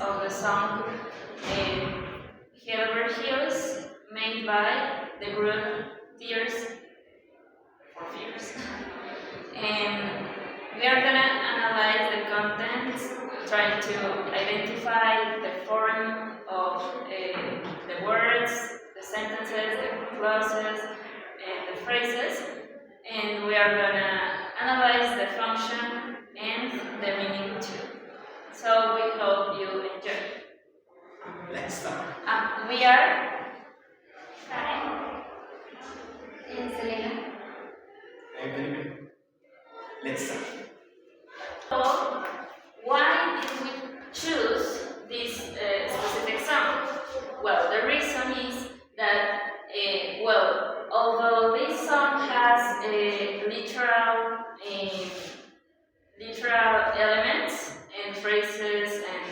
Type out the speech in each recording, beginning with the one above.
of the song Helber Hills, made by the group Tears for Fears. And we are gonna analyze the contents, trying to identify the form of the words, the sentences, the clauses, and the phrases. And we are gonna analyze the function and the meaning too. So we hope you enjoy. Let's start. We are Karen and Selena. I'm Felipe. Let's start. So, why did we choose this specific song? Well, the reason is that, although this song has literal elements and phrases and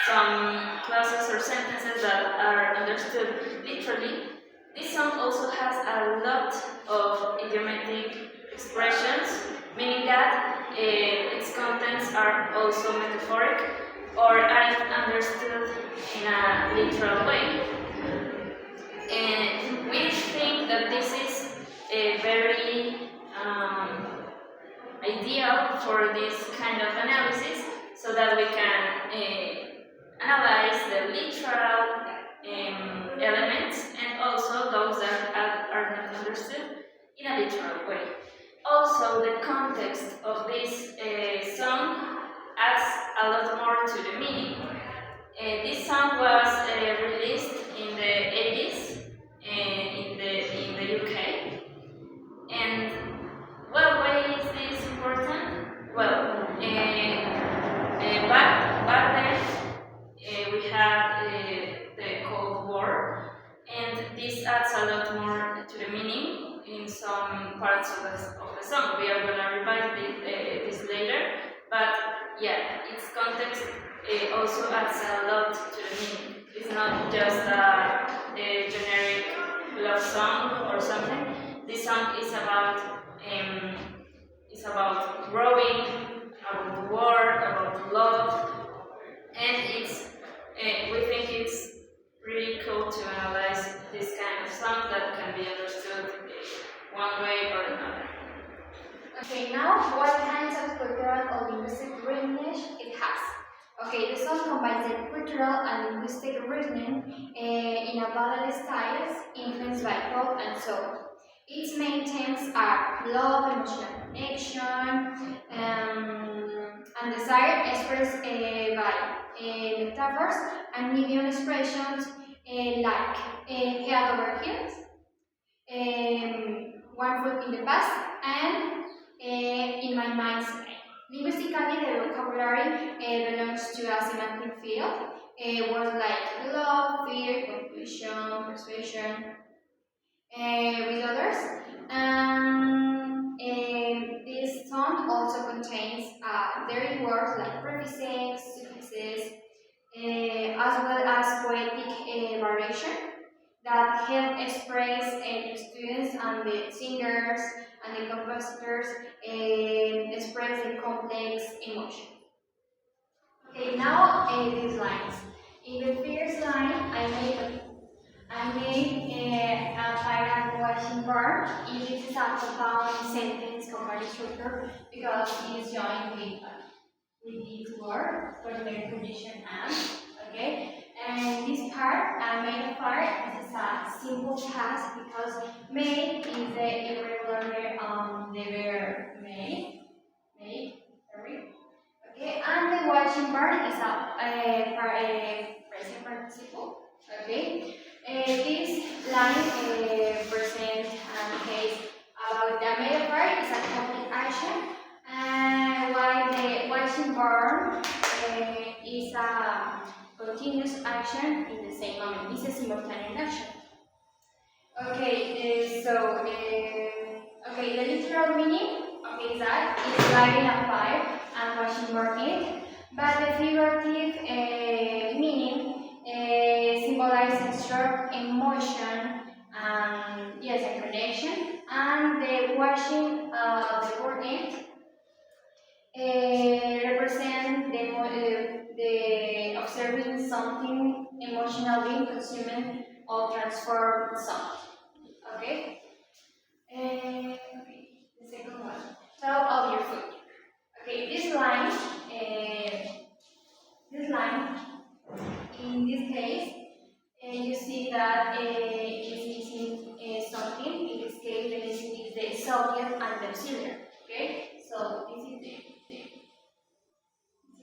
some clauses or sentences that are understood literally, this song also has a lot of idiomatic expressions, meaning that its contents are also metaphoric or are understood in a literal way. And we think that this is very ideal for this kind of analysis, so that we can analyze the literal elements and also those that are not understood in a literal way. Also, the context of this song adds a lot more to the meaning. This song was released in the 80s in the UK. And well, why is this important? Well, back then we had the Cold War, and this adds a lot more to the meaning in some parts of the song. We are gonna revise this later, but yeah, its context also adds a lot to the meaning. It's not just a generic love song or something. This song is about growing, about the war, about love, and we think it's really cool to analyze this kind of song that can be understood one way or another. Okay, now what kinds of cultural or linguistic richness it has? Okay, the song combines the cultural and linguistic richness in a ballad styles influenced by pop and soul. Its main themes are love, emotional connection, and desire expressed by metaphors and medium expressions like head over heels, one foot in the past, and in my mind's eye. Linguistically, the vocabulary belongs to a semantic field. Words like love, fear, confusion, persuasion, with others. This song also contains direct words like prefixes, suffixes, as well as poetic variation that help express the students and the singers and the compositors express the complex emotion. Okay, now these lines. In the first line, I made a fire washing bar. It is a compound sentence compound structure because it is joined with this word for the condition and. Okay. And this part, made a fire, this is a simple task because made is the irregular the verb made, sorry. Okay, and the washing part is a present participle. Okay, this line presents a case about the made part is a complete action, while the washing part is a continuous action in the same moment. This is simultaneous action. Okay, okay, the literal meaning, okay, is that it's lighting a fire and washing burn it, but the figurative meaning symbolizes strong emotion and yes, and connection, and the washing the burn it represent the observation something emotionally consuming or transform something. Okay? Okay, the second one. Tell of your food. Okay, this line, in this case, you see that it is missing something. In this case, the missing is the subject and the auxiliary. Okay, so this is the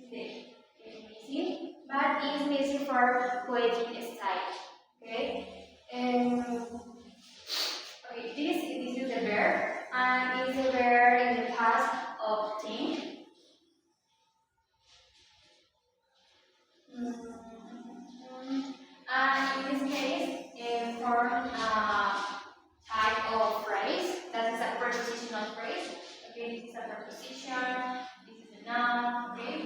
missing, but it's missing for poetic style. Okay, okay, this is the verb, and it's a verb in the past of think. And in this case, form a type of phrase that is a prepositional phrase. Okay, this is a preposition, this is a noun, okay?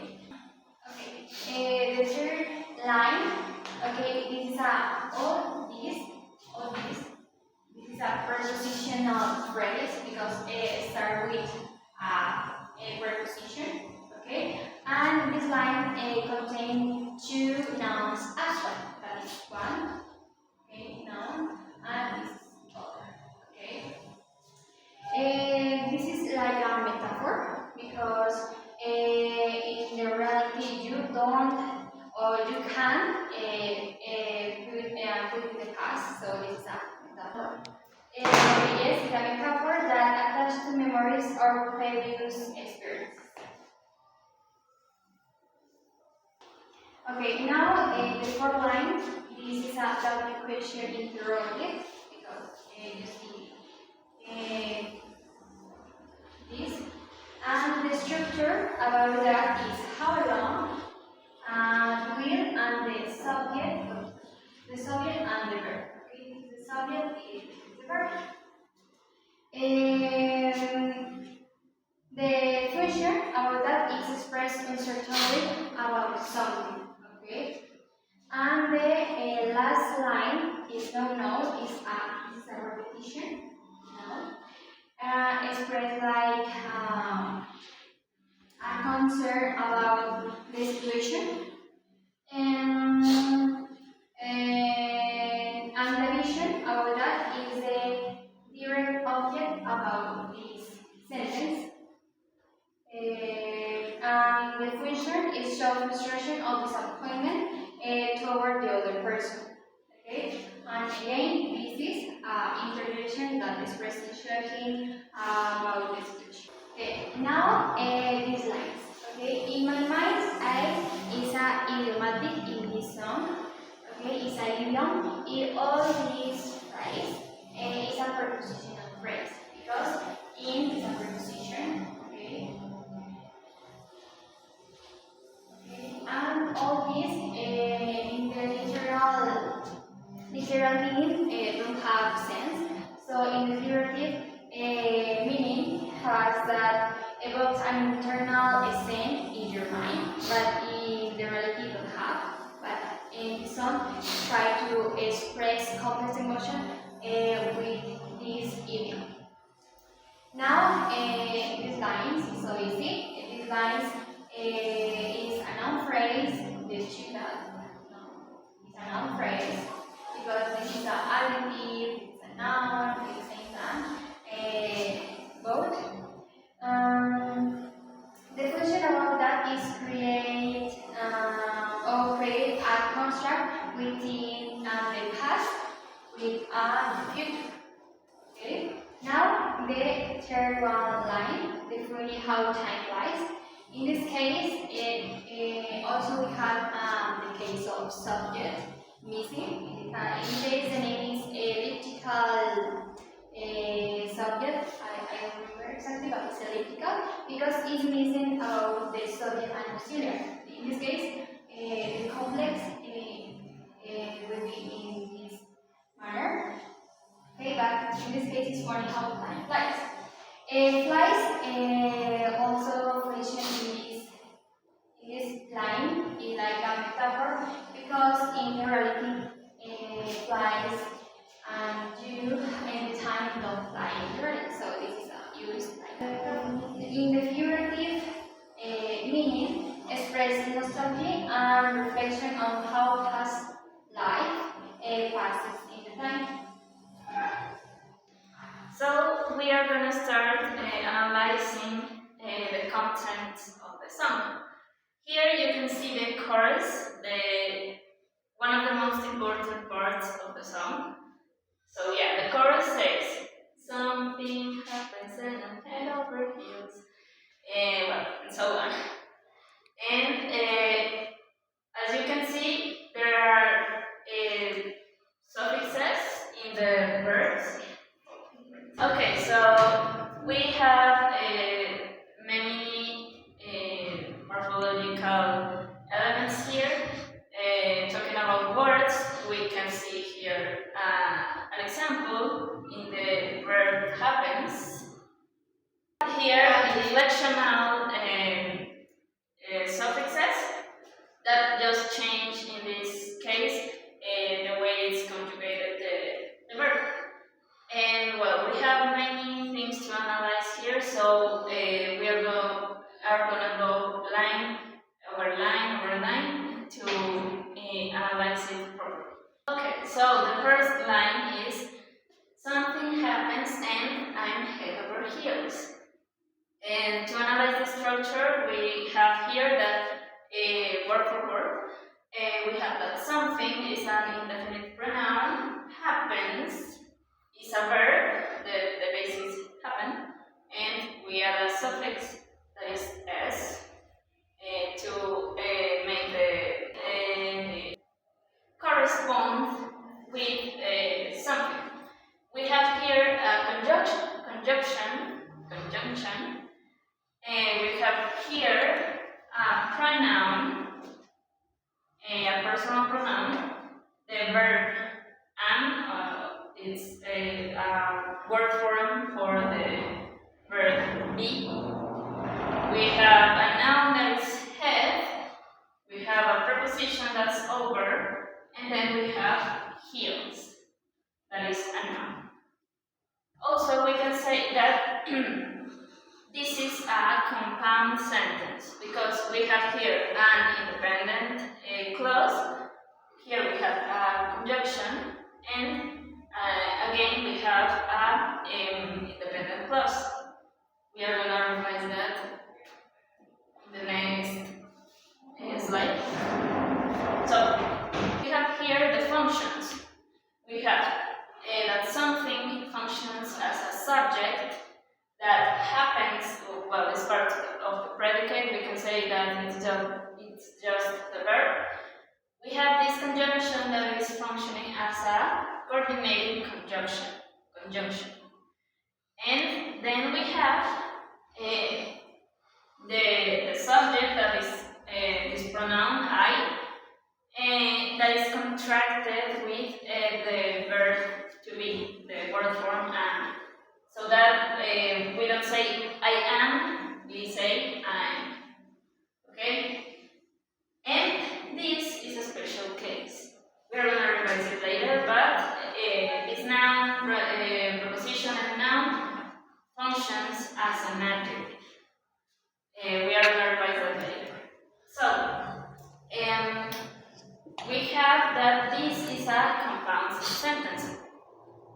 Okay, the third line, okay, this is this is a prepositional phrase because it starts with a preposition, okay? And this line contains two nouns as well. That is one, okay, noun, and this is other, okay? This is like a metaphor because in the reality you don't or you can put in the past, so this is a metaphor. Yes, it's a metaphor that attaches to memories or previous experiences. Okay, now the fourth line, this is a double question interrogative because you see this. And the structure about that is how long, will, and the subject and the verb. Okay, the subject is the verb. The function about that is expressed uncertainly about something. Okay, and the last line is no noun, is a repetition. No, expressed like a concern about the situation, and the vision about that is the direct object about this sentence. And the function is self-frustration or disappointment toward the other person. Okay, and again, this is interjection that expresses shocking about the situation. Okay, now these lines. Okay, in my mind, I is a idiomatic in this song. Okay, it's a idiom. In all these phrase is a prepositional phrase because in is a preposition. Okay. And all these in the literal meaning don't have sense. So in the figurative meaning has that evokes an internal scene in your mind, but in the reality don't have. But in this song, try to express complex emotion with this idiom. Now these lines is so easy. These lines is a noun phrase. This should not. It's a noun phrase because this is an adjective. It's a noun. At the same time, both. The question about that is create a construct within the past with the future. Okay. Now the third one line, the funny how time flies. In this case, also we have the case of subject missing. In this case, the name is elliptical subject. I don't remember exactly, but it's elliptical because it's missing about the subject and auxiliary. In this case, the complex will be in this manner. Okay, but in this case, it's funny how time flies. Flies also mentioned in this line is like a metaphor because in reality, flies and you and the time don't fly in reality. So this is a used like in the figurative meaning, expressing nostalgia a reflection of how past life passes in the time. So we are going to start analyzing the content of the song. Here you can see the chorus, one of the most important parts of the song. So yeah, the chorus says, something happens and I'm head over heels, and so on. And as you can see, there are suffixes in the verbs. Okay, so we have many morphological elements here. Talking about words, we can see here an example in the verb happens. Here, inflectional suffixes that just change in this case the way it's conjugated the verb. And well, we have many things to analyze here, so we are gonna go line over line to analyze it properly. Okay, so the first line is something happens and I'm head over heels. And to analyze the structure, we have here that word for word. We have that something is an indefinite pronoun, happens is a verb, the basis happen, and we add a suffix that is s to make the correspond with something. We have here a conjunction, and we have here a pronoun, a personal pronoun, the verb am, it's a word form for the verb be. We have a noun that is head, we have a preposition that's over, and then we have heels, that is a noun. Also, we can say that this is a compound sentence because we have here an independent clause, here we have a conjunction, and again we have an independent clause. We are going to revise that in the next slide. So, we have here the functions. We have that something functions as a subject that happens, well, as part of the predicate. We can say that it's just the verb. We have this conjunction that is functioning as a coordinating conjunction. And then we have the subject that is this pronoun I, that is contracted with the verb to be, the word form am. So that we don't say I am, we say I'm. Okay? And this is a special case. We're going to revise it later, but it's noun, preposition, and noun functions as an adjective. We are going to revise that later. So, we have that this is a compound sentence.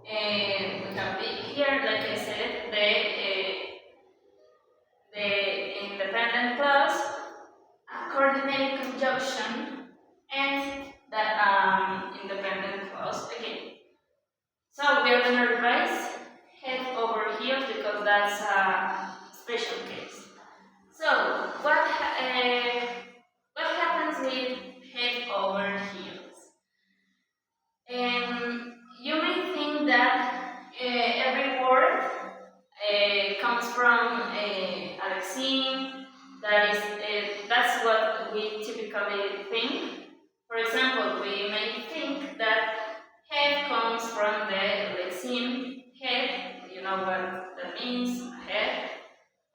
We have here, like I said, the independent clause, a coordinate conjunction, and that independent clause again. So we are going to revise head over heels because that's a special case. So what happens with head over heels? You may think that every word comes from a lexeme. That's what we typically think. For example, we may think that head comes from the lexeme head. You know what that means, head.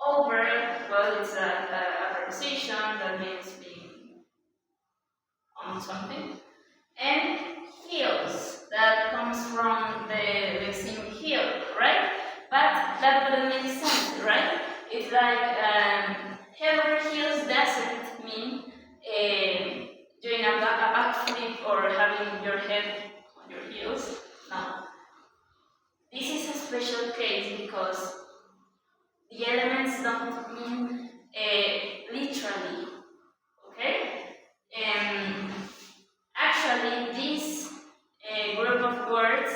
Over, well, it's a preposition that means being on something. And heels, that comes from the lexeme heel, right? But that wouldn't make sense, right? It's like head over heels doesn't mean head, on your heels. Now, this is a special case because the elements don't mean literally, okay? Actually, this group of words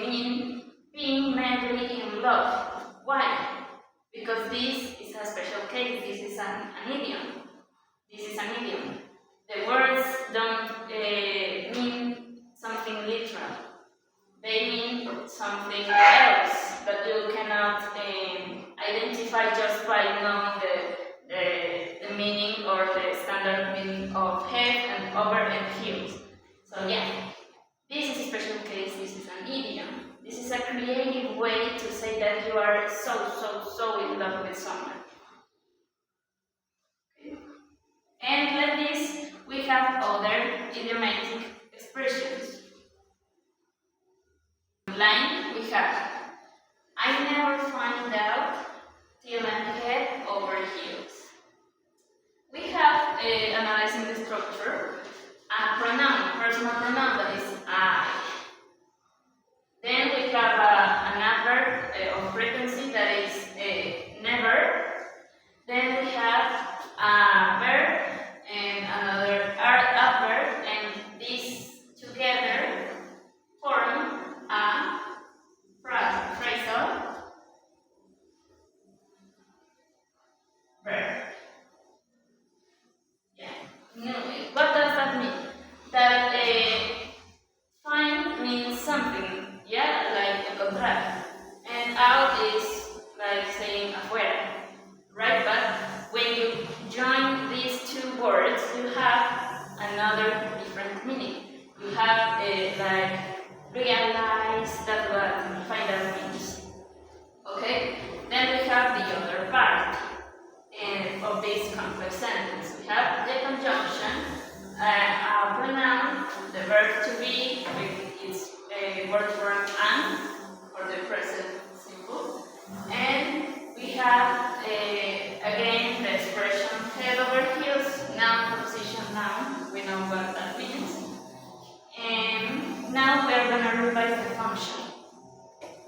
mean being madly in love. Why? Because this is a special case, this is an idiom. This is an idiom. The words don't mean something literal. They mean something else that you cannot identify just by knowing the meaning or the standard meaning of head and over and heels. So yeah, this is a special case, this is an idiom. This is a creative way to say that you are so in love with someone. Okay. And like this, we have other idiomatic expressions. Line we have, I never find out till I'm head over heels. We have, analyzing the structure, a pronoun, personal pronoun that is I. Then we have an adverb of frequency that is never. Then we have a verb and another adverb, and these together form a phrasal verb. Yeah. No, what does that mean? That find means something, yeah, like encontrar. And out is like saying afuera, right? But when you join these two words, you have another different meaning. You have like realize that what find out means. Okay? Then we have the other part of this complex sentence. We have the conjunction, a pronoun, the verb to be with its word form an, or the present simple. And we have again the expression head over heels, noun, preposition, noun. We know what that means. And now we are going to revise the function.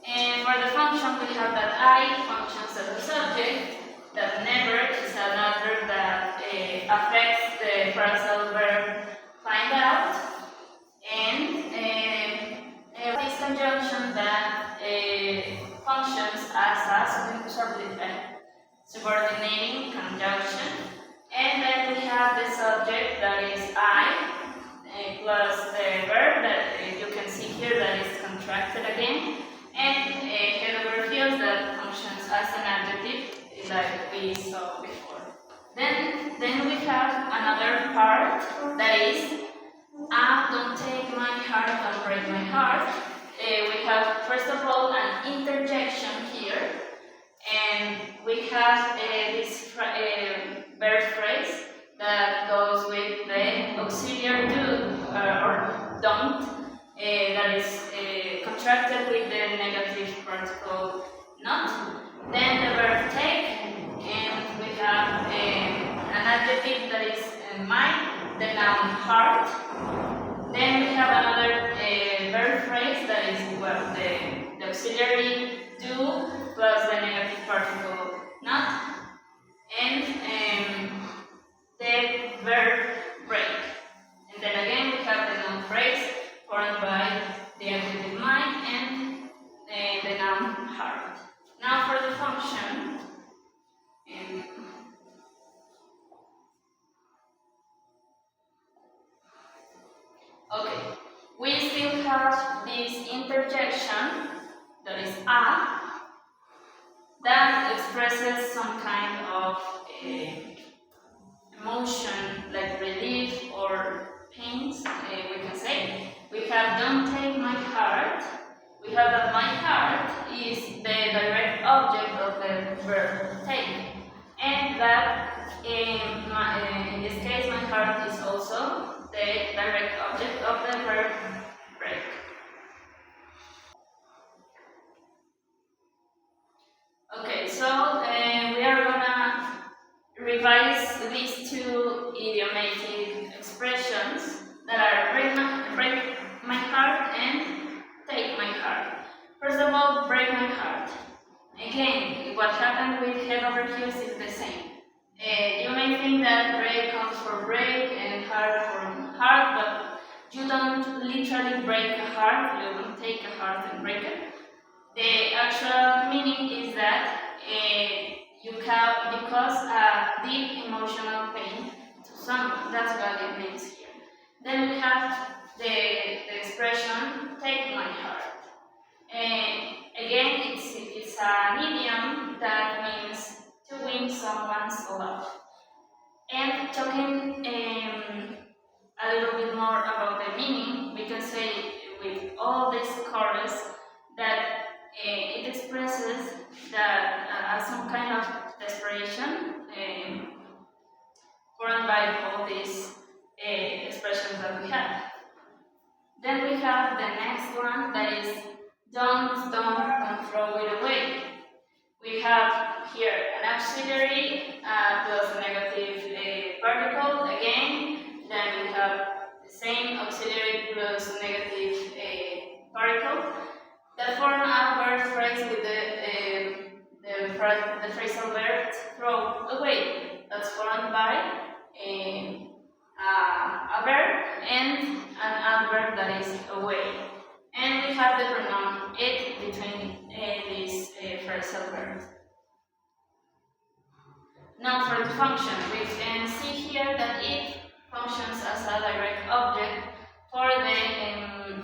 And for the function, we have that I functions as a subject, that never is an adverb that affects the phrasal verb find out, and this conjunction that functions as a subordinating conjunction. And then we have the subject that is I, plus the verb that you can see here that is contracted again, and head over heels that functions as an adjective like we saw before. Then we have another part that is don't take my heart, don't break my heart. We have first of all an interjection here, and we have this verb phrase that goes with the auxiliary do or don't, that is contracted with the negative particle not. Then the verb take, and we have an adjective that is my, the noun heart. Then we have another verb phrase that is the auxiliary do plus the negative particle not, and the verb break. And then again we have the noun phrase formed by the adjective my and the noun heart. Now for the function, okay, we still have this interjection that is a, that expresses some kind of emotion like relief or pains, we can say. We have don't take my heart. We have that my heart is the direct object of the verb take, and that in this case my heart is also the direct object of the verb break. Okay, so we are gonna revise these two idiomatic expressions that are happened with head over heels is the same. You may think that break comes from break and heart from heart, but you don't literally break a heart, you don't take a heart and break it. The actual meaning is that you cause a deep emotional pain to someone. That's what it means here. Then we have the expression, take my heart. Again, it's an idiom that means to win someone's love. And talking a little bit more about the meaning, we can say with all this chorus that it expresses that some kind of desperation formed by all these expressions that we have. Then we have the next one that is don't throw it away. We have here an auxiliary plus a negative particle again. Then we have the same auxiliary plus negative particle that form a verb phrase with the phrasal verb throw away. That's formed by a verb and an adverb that is away. And we have the pronoun it between these phrasal verbs. Now for the function, we can see here that it functions as a direct object for the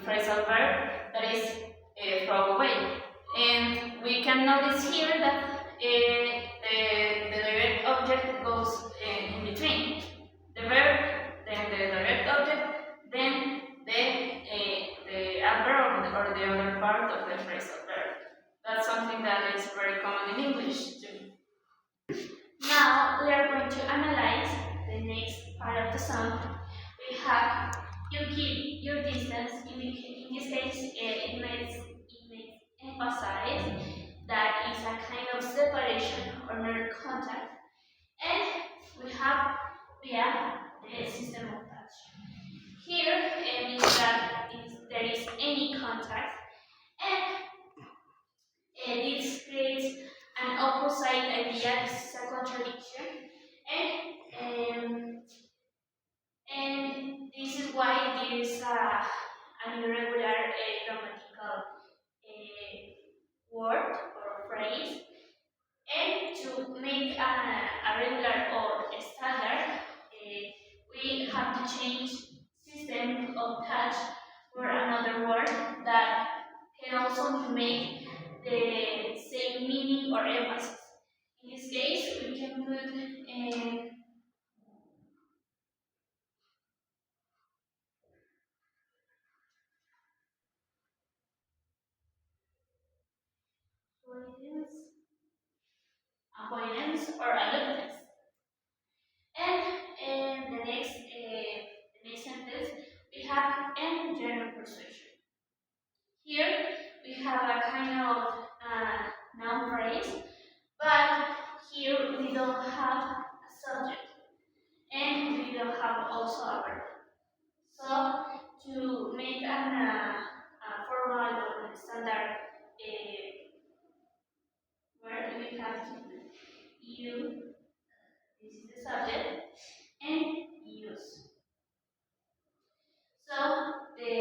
phrasal verb that is throw away. And we can notice here that the direct object goes in between. The verb, then the direct object, then the adverb or the other part of the phrasal verb. That's something that is very common in English too. Now we are going to analyze the next part of the song. We have you keep your distance. In this case, it makes emphasize that is a kind of separation or non-contact. And we have via the system of touch. Here it means that there is any contact, and this creates an opposite idea. This is a contradiction, and this is why there is an irregular grammatical word or phrase. And to make a regular or a standard, we have to change system of touch for another word that can also make the same meaning or emphasis. In this case, we can put avoidance or aloofness. And in the next sentence, we have an general persuasion. Here we have a kind of noun phrase, but here we don't have a subject, and we don't have also a verb. So to make a formal or standard word, we have to put you, this is the subject, and use. So the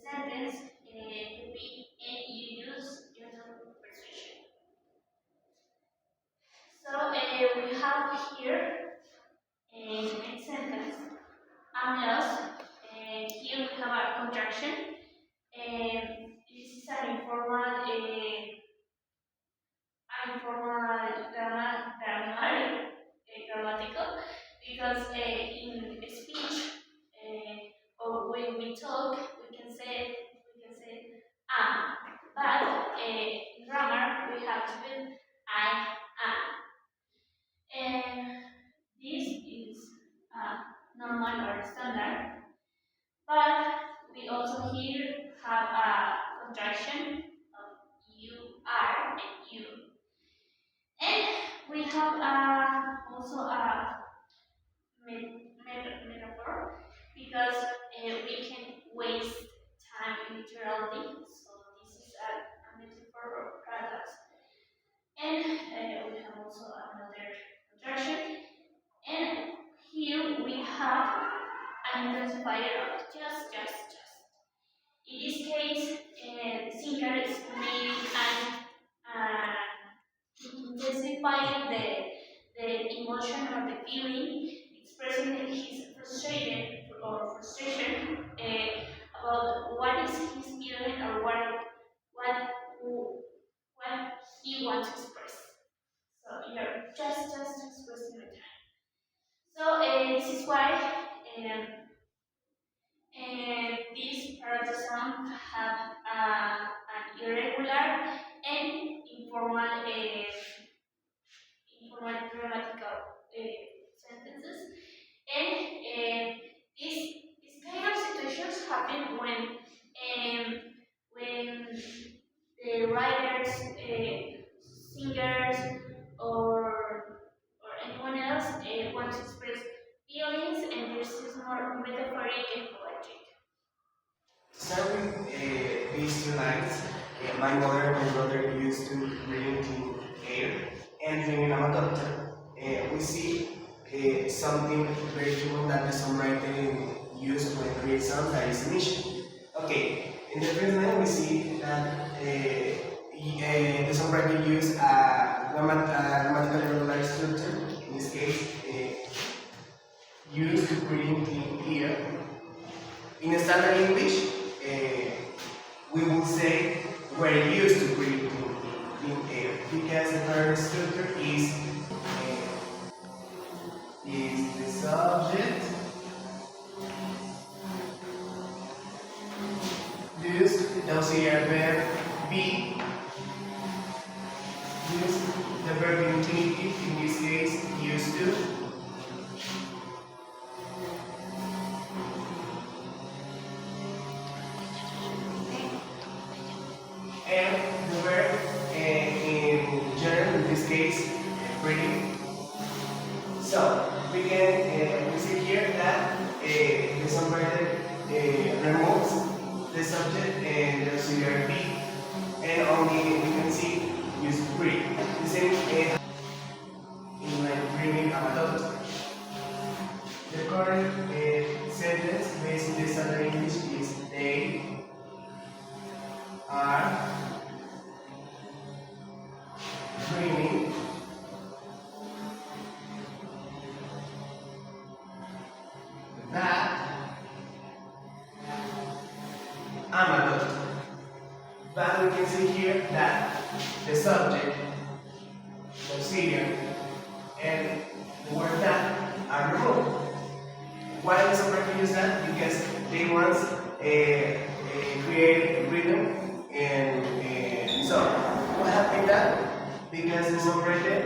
sentence could be and you use general persuasion. So we have here in the next sentence, I'm lost. Here we have a contraction. This is an informal grammatical, because in speech or when we talk we can say am, but in grammar we have to put I am. And this is normal or standard, but we also here have a contraction of you are and you. And we have also a metaphor, because we can waste time literally. So this is a metaphor or paradox. And an intensifier of just. In this case, the singer is playing and intensifying the emotion or the feeling, expressing his frustration about what is his feeling or what he wants to express. So you're just expressing the time. So this is why this part of the song have an irregular and informal grammatical sentences, and this kind of situations happen when the writers, singers, or anyone else want to express feelings, and this is more metaphoric and poetic. Starting these two lines, my mother and my brother used to bring to air, and dreaming of a doctor. We see something very common that the songwriter used when create songs, that is mission. Okay, in the first line we see that the songwriter used a grammatical irregular structure, in this case, used to bring in here. In standard English, we will say we're used to bring in air, because the current structure is the subject, dus the auxiliary verb be, use the verb infinitive, in this case used to, and the verb in general, in this case bring. So we can we see here that the songwriter removes the subject and the auxiliary be, and only we can see use bring. The same in like bringing a doctor. The current sentence based in the standard English is they are bringing that I'm a doctor. But we can see here that the subject, the auxiliary, and the word that are removed. Why does songwriter use that? Because they want create a rhythm and so what happened that? Because the songwriter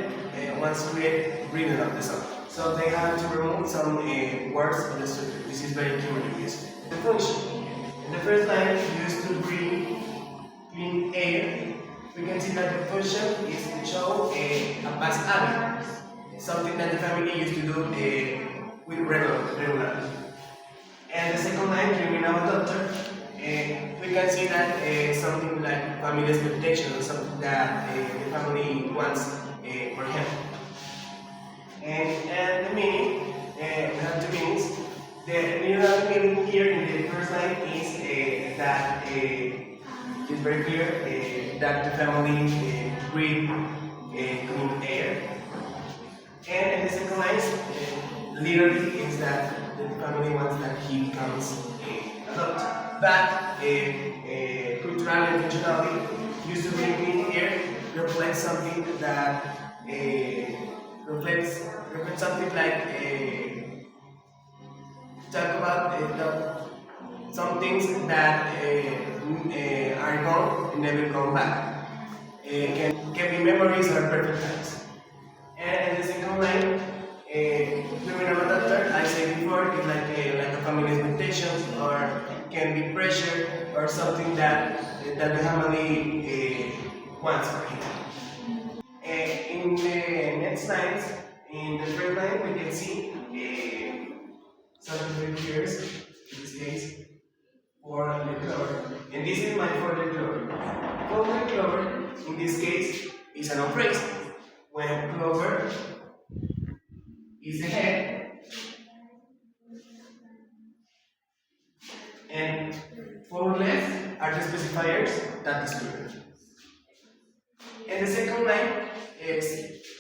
wants to create rhythm of the song. So they have to remove some words of the structure. This is very curious. The function. In the first line, used to bring clean air. We can see that the function is to show a past habit, something that the family used to do with regularly. And the second line, dreaming of a doctor, we can see that something like family expectation, or something that the family wants for him. And the meaning, we have two meanings. The meaning here in the first line is that it's very clear that the family breathe clean air. And in the second line, literally is that the family wants that he becomes a doctor. But culturally and functionally, used to bring clean air reflects something that reflects something like talk about some things that are gone and never come back. Can be memories or perfect times. And in the second line, dreaming of a doctor, I said before, is like a family expectations, or can be pressure, or something that the family wants for him. In the next lines, in the third line, we can see something very curious, in this case, for the clover. And this is my for the clover. For the clover, in this case, is an phrase. When clover is the head, And forward left are the specifiers that discriminate. And the second line is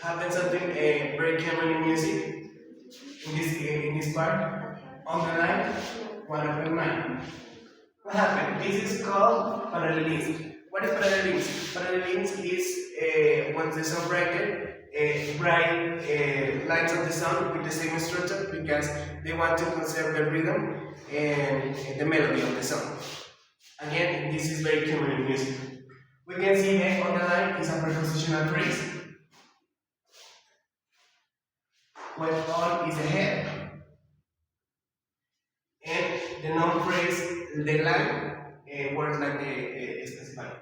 happens something very common in music. In this part, underline one of the line. What happened? This is called parallelism. What is parallelism? Parallelism is when the song write lines of the song with the same structure because they want to conserve the rhythm and the melody of the song. Again, this is very common in music. We can see that on the line is a prepositional phrase. When on is the head, and the noun phrase, the line, works like the specifier.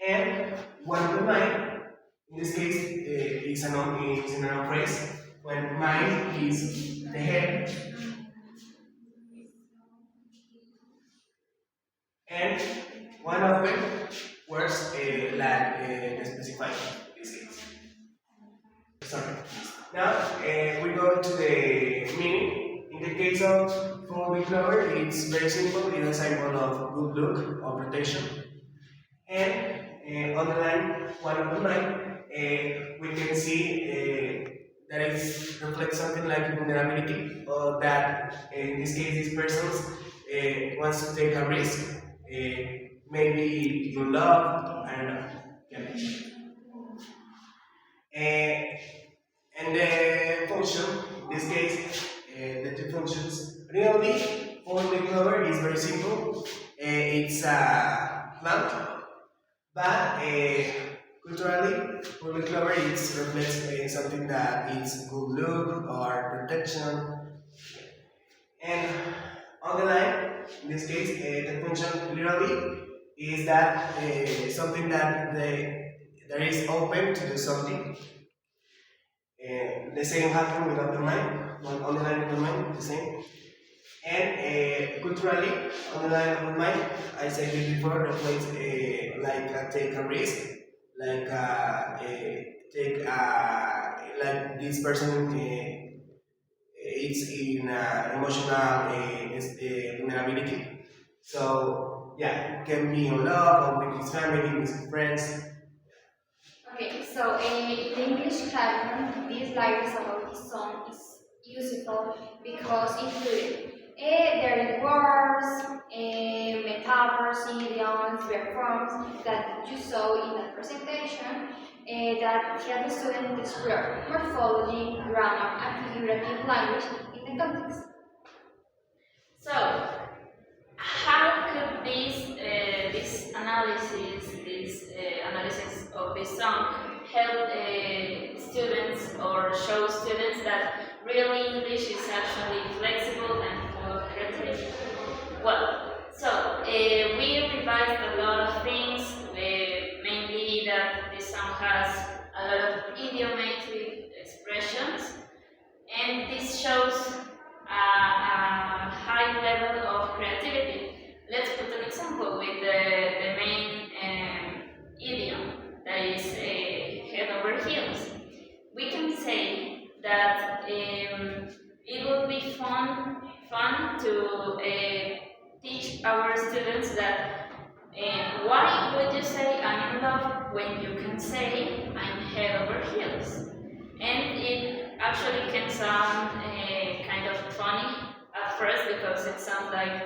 And one of the mine, in this case, is a noun phrase. When mine is the head, and one of them works like the specifier in this case. Sorry. Now we go to the meaning. In the case of four-leaf clover, it's very simple. It's a symbol of good luck or protection. And on the line, one of the line, we can see that it reflects something like vulnerability, or that in this case, this person wants to take a risk. Maybe you love, I don't know. Yeah. And the function, in this case, the two functions, really, four-leaf clover is very simple. It's a plant, but culturally, four-leaf clover reflects something that is good luck or protection. And on the line, in this case, the function literally is that something that there is open to do something. The same happens with underline, underline underline, the same. And culturally, underline underline, I said it before, reflects like take a risk, like take like this person it's in emotional vulnerability. So yeah, it can be in love or with his family, with his friends. Okay, so in the English classroom, this lyrics about this song is useful because included there are words, metaphors, idioms, verb forms that you saw in the presentation that help the student explore morphology, grammar, and figurative language in the context. So, how could this analysis of this song help students or show students that really English is actually flexible and full of creativity? Well, so we revised a lot of things, mainly that this song has a lot of idiomatic expressions, and this shows a high level of creativity. Let's put an example with the main idiom, that is head over heels. We can say that it would be fun to teach our students that why would you say I'm in love when you can say I'm head over heels? And it actually can sound kind of funny at first because it sounds like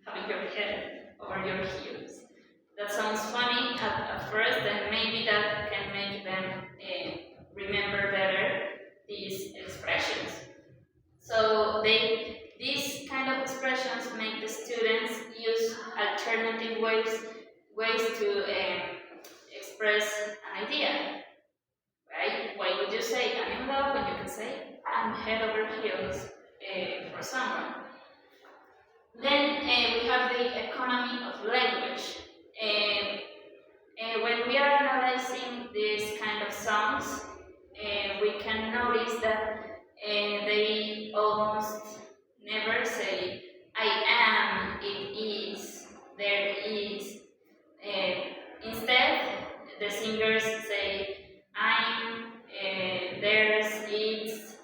having your head over your heels. That sounds funny at first, and maybe that can make them remember better these expressions. So these kind of expressions make the students use alternative ways to express an idea. Right? Why would you say I'm in love when you can say I'm head over heels for someone? Then we have the economy of language. When we are analyzing these kind of songs, we can notice that they almost never say I am, it is, there is. Instead, the singers say I'm, there's, it's,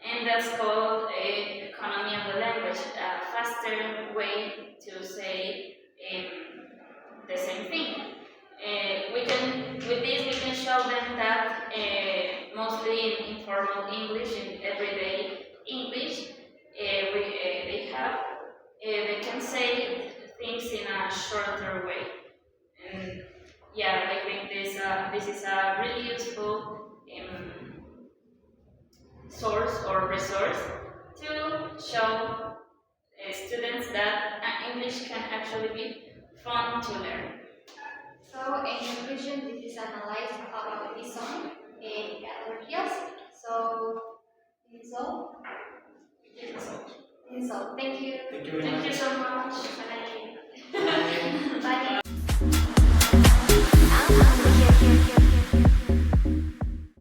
and that's called economy of the language, a faster way to say the same thing. With this we can show them that mostly in informal English, in everyday English, they can say things in a shorter way. And yeah, I think this is a really useful source or resource to show students that English can actually be fun to learn. So in conclusion, this is analyzed about this song and allergies. So this is all. This is all. Thank you. Thank you very Thank much. you so much.